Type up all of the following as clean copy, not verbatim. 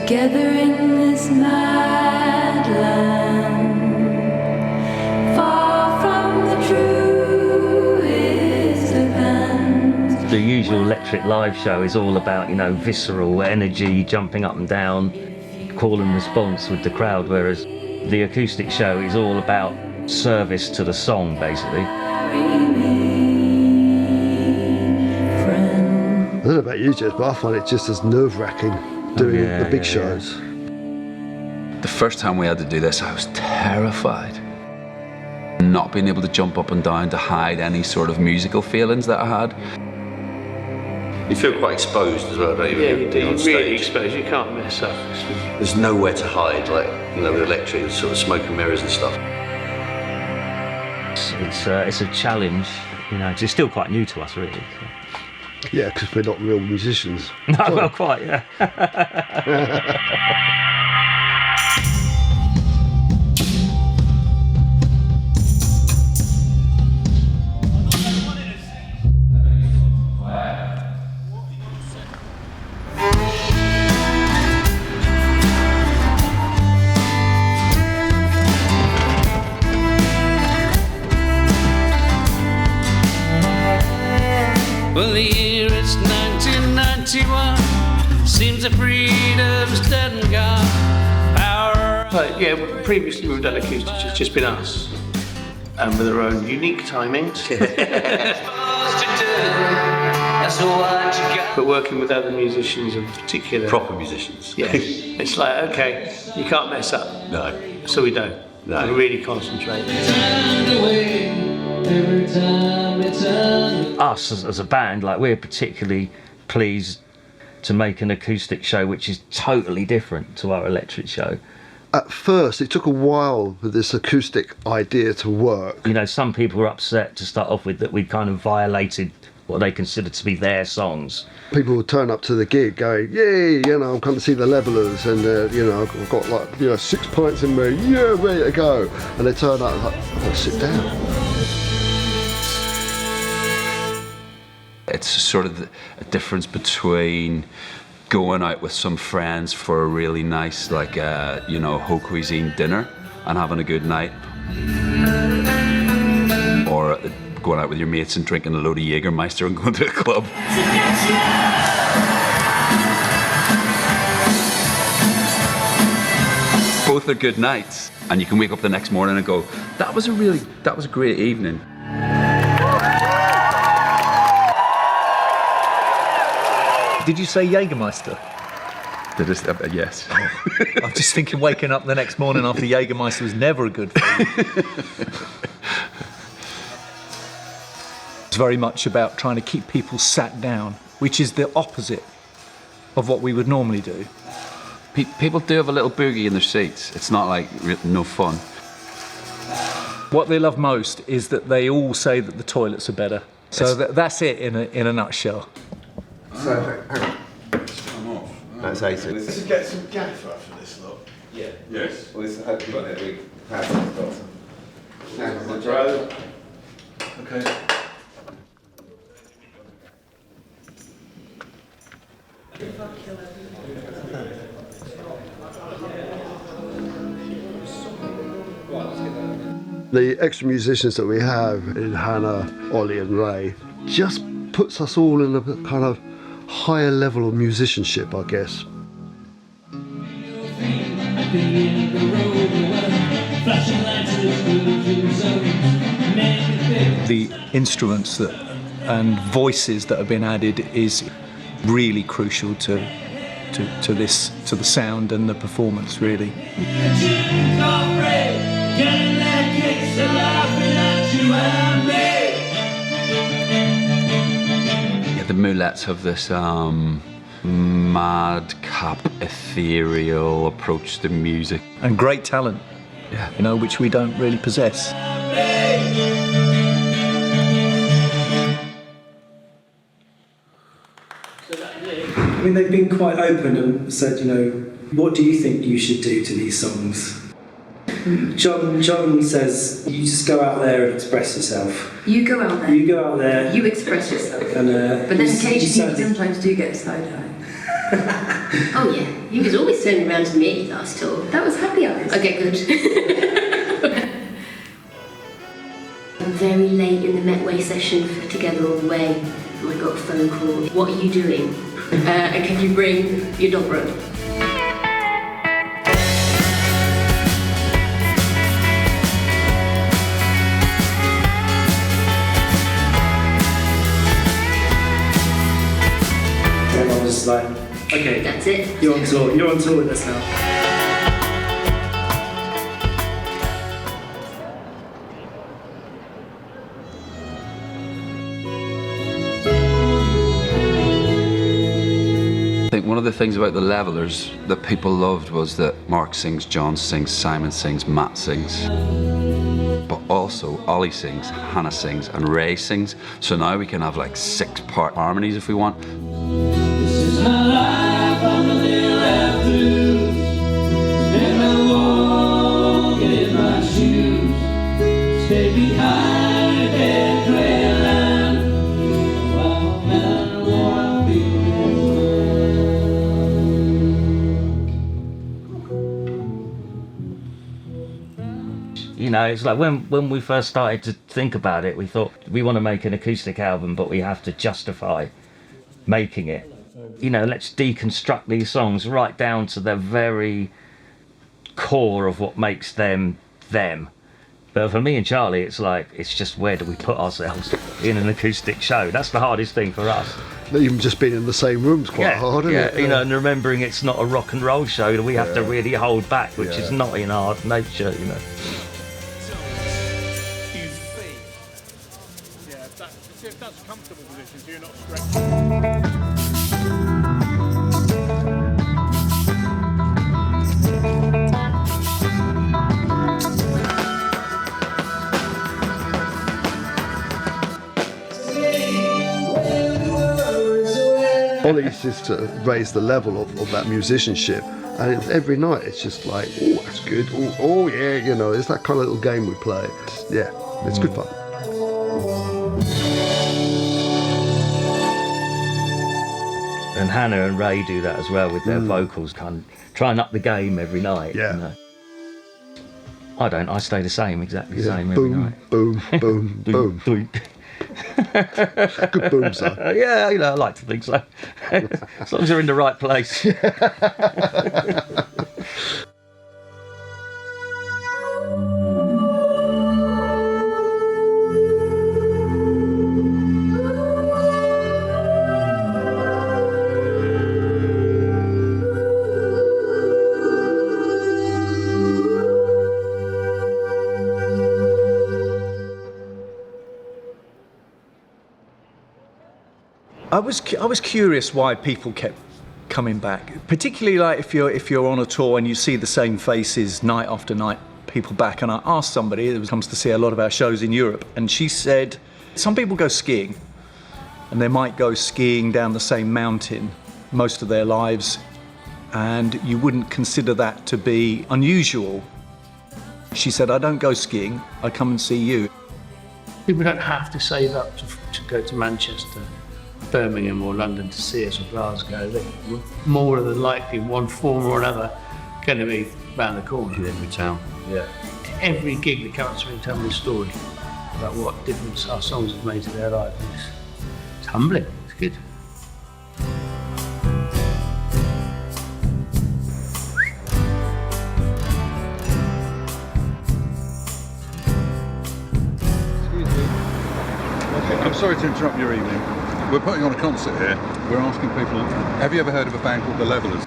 Together in this mad land, far from the truest of hands. The usual electric live show is all about, you know, visceral energy, jumping up and down, call and response with the crowd, whereas the acoustic show is all about service to the song, basically. I don't know about you, Jess, but I find it just as nerve-wracking doing the big shows. The first time we had to do this, I was terrified. Not being able to jump up and down to hide any sort of musical feelings that I had. You feel quite exposed as well, don't you? Yeah, you do. You're really exposed. You can't mess up. There's nowhere to hide, like, you know, with electric, there's sort of smoke and mirrors and stuff. It's a challenge, you know. It's still quite new to us, really. So. Yeah, because we're not real musicians. No, well, quite, yeah. Well, the year is 1991. Seems the freedom's dead and gone. Power. But yeah, previously we've done acoustics. It's just been us, and with our own unique timings. But working with other musicians in particular. Proper musicians. Yeah. It's like, okay, you can't mess up. No. So we don't. No. We really concentrate. Us as a band, like, we're particularly pleased to make an acoustic show which is totally different to our electric show. At first, it took a while for this acoustic idea to work. You know, some people were upset to start off with that we kind of violated what they considered to be their songs. People would turn up to the gig going, yay, you know, I'm coming to see the Levelers, and, you know, I've got, like, you know, 6 pints in me, yeah, ready to go. And they turn up like, oh, sit down. It's sort of a difference between going out with some friends for a really nice, like, you know, haute cuisine dinner and having a good night, or going out with your mates and drinking a load of Jägermeister and going to a club. Both are good nights, and you can wake up the next morning and go, that was a great evening. Did you say Jägermeister? Yes. I'm just thinking waking up the next morning after Jägermeister was never a good feeling. It's very much about trying to keep people sat down, which is the opposite of what we would normally do. People do have a little boogie in their seats. It's not like no fun. What they love most is that they all say that the toilets are better. So that's it in a nutshell. So, hang on. Come off. That's 80. Let's get some gaffer for this lot. Yeah. Yes. Well, this hopefully got that big pad. Hang on, the drone. Okay. The extra musicians that we have in Hannah, Ollie and Ray just puts us all in a kind of higher level of musicianship, I guess. The instruments and voices that have been added is really crucial to the sound and the performance, really. The Moulettes have this madcap, ethereal approach to music. And great talent, you know, which we don't really possess. I mean, they've been quite open and said, you know, what do you think you should do to these songs? John says, you just go out there and express yourself. You go out there. You go out there. You express yourself. And, but then occasionally you sometimes do get a side eye. Oh yeah, he was always turning around to me last tour. That was Happy Hours. Okay, good. Very late in the Metway session for Together All the Way, and I got a phone call. What are you doing? And can you bring your dobro? Everyone was like, okay, that's it. You're on tour with us now. I think one of the things about the Levellers that people loved was that Mark sings, John sings, Simon sings, Matt sings. But also Ollie sings, Hannah sings, and Ray sings. So now we can have like 6-part harmonies if we want. This is my life, I'm a little after. Spend my walk in my shoes. Stay behind a dead trail line. While no matter what I feel. You know, it's like when we first started to think about it, we thought we want to make an acoustic album, but we have to justify making it. You know, let's deconstruct these songs right down to the very core of what makes them them. But for me and Charlie, it's like, it's just where do we put ourselves in an acoustic show? That's the hardest thing for us. Even just being in the same room's quite hard, isn't it? You know, and remembering it's not a rock and roll show that we have to really hold back, which is not in our nature, you know. If that's a comfortable position, so you're not stretching. Ollie's is to raise the level of that musicianship, and every night it's just like, oh, that's good, oh yeah, you know, it's that kind of little game we play. Yeah, it's good fun. And Hannah and Ray do that as well with their vocals, kind of trying up the game every night. Yeah. You know. I don't. I stay the same, exactly the same every night. Boom, boom, boom, boom. Good boom, sir. Yeah, you know, I like to think so. As long as you're in the right place. I was curious why people kept coming back, particularly like if you're on a tour and you see the same faces night after night, people back. And I asked somebody who comes to see a lot of our shows in Europe, and she said some people go skiing, and they might go skiing down the same mountain most of their lives, and you wouldn't consider that to be unusual. She said, I don't go skiing, I come and see you. People don't have to save up to go to Manchester, Birmingham or London to see us, or Glasgow. They're more than likely, in one form or another, going to be round the corner. In every town. Yeah. Every gig that comes to me, tell me a story about what difference our songs have made to their lives. It's humbling. It's good. I'm sorry to interrupt your evening. We're putting on a concert here. We're asking people, have you ever heard of a band called The Levellers?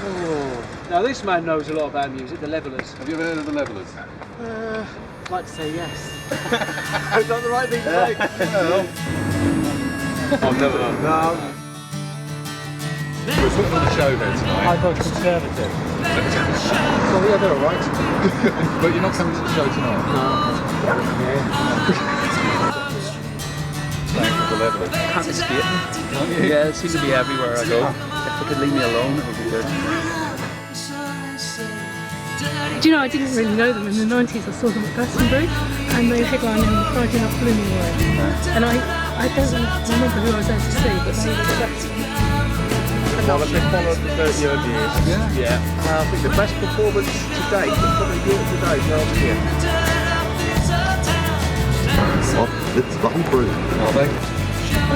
Oh, now this man knows a lot about music, The Levellers. Have you ever heard of The Levellers? I'd like to say yes. Is that the right thing to say? Well, I've never heard. No. We're putting on a show here tonight. I thought conservative. So yeah, they're alright. But you're not coming to the show tonight? No. Yeah. The Levellers. Can't escape them. Yeah, they seem to be everywhere I go. If they could leave me alone, it would be good. Do you know, I didn't really know them in the 90s. I saw them at Glastonbury and they headlined in the Friday Night Blooming Room. And I don't remember who I was there to see, but they were the best. And Well, I've been following for 30 odd years. Yeah. I think the best performance to date, probably year to date, last year. Oh, it's fun for it. Are they?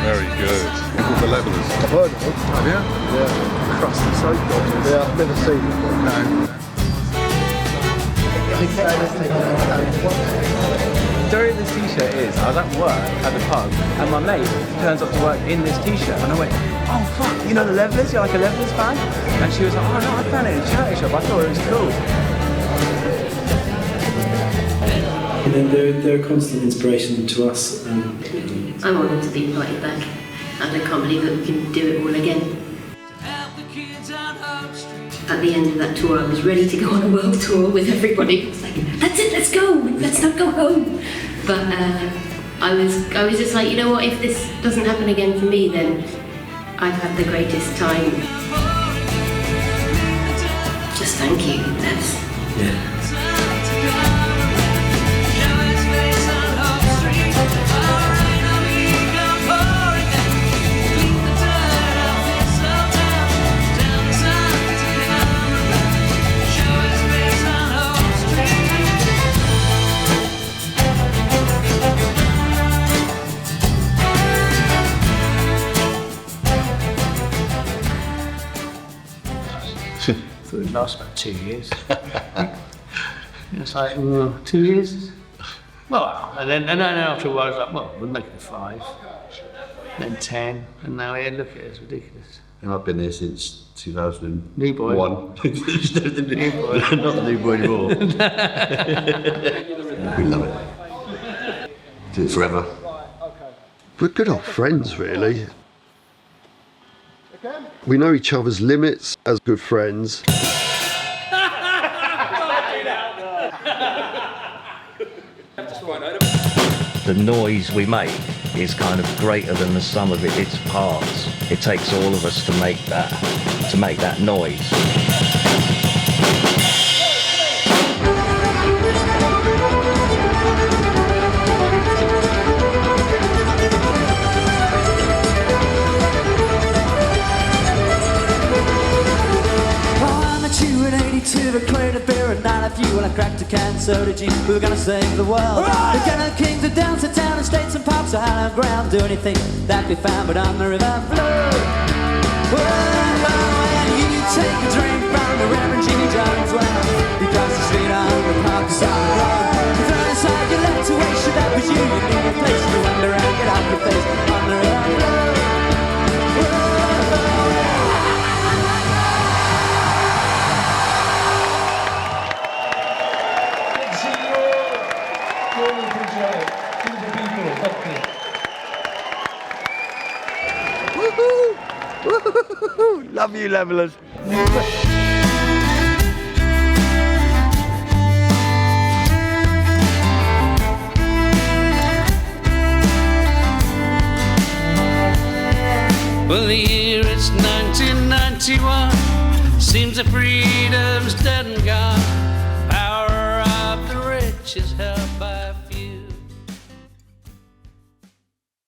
Very good. Called the Levellers. I've heard of them. Have you? Yeah. Crusty soap bottles. Yeah, I've never seen them. No. Story of this t-shirt is, I was at work at the pub and my mate turns up to work in this t-shirt and I went, oh fuck, you know the Levellers? You're like a Levellers fan? And she was like, oh no, I found it in a charity shop, I thought it was cool. And then they're a constant inspiration to us. I'm honoured to be invited back, and I can't believe that we can do it all again. At the end of that tour, I was ready to go on a world tour with everybody. It was like, that's it, let's go, let's not go home. But I was just like, you know what, if this doesn't happen again for me, then I've had the greatest time. Just thank you, Levs. Yeah. So it lasts about 2 years. It's like, 2 years? Well, and then after a while, I was like, well, we'll make it 5, then 10, and now here, look at it, it's ridiculous. And I've been there since 2001. New boy. The new boy. Not the new boy anymore. We love it. Do it forever. We're good old friends, really. We know each other's limits as good friends. The noise we make is kind of greater than the sum of its parts. It takes all of us to make that noise. To the crate of beer and 9 of you when I cracked a can, so did you. We were gonna save the world. The kind of kings are down to town and states and pops are high on ground. Do anything that we found, but on the river flow. And you take a drink from the Reverend Jimmy Jones well. You cross the street on the park side road. You throw aside your left to waste, that was you. You need a place to wander and get off your face on the river flow. Love you, Levellers. Well, the year is 1991. Seems the freedom's dead and gone. Power of the rich is held by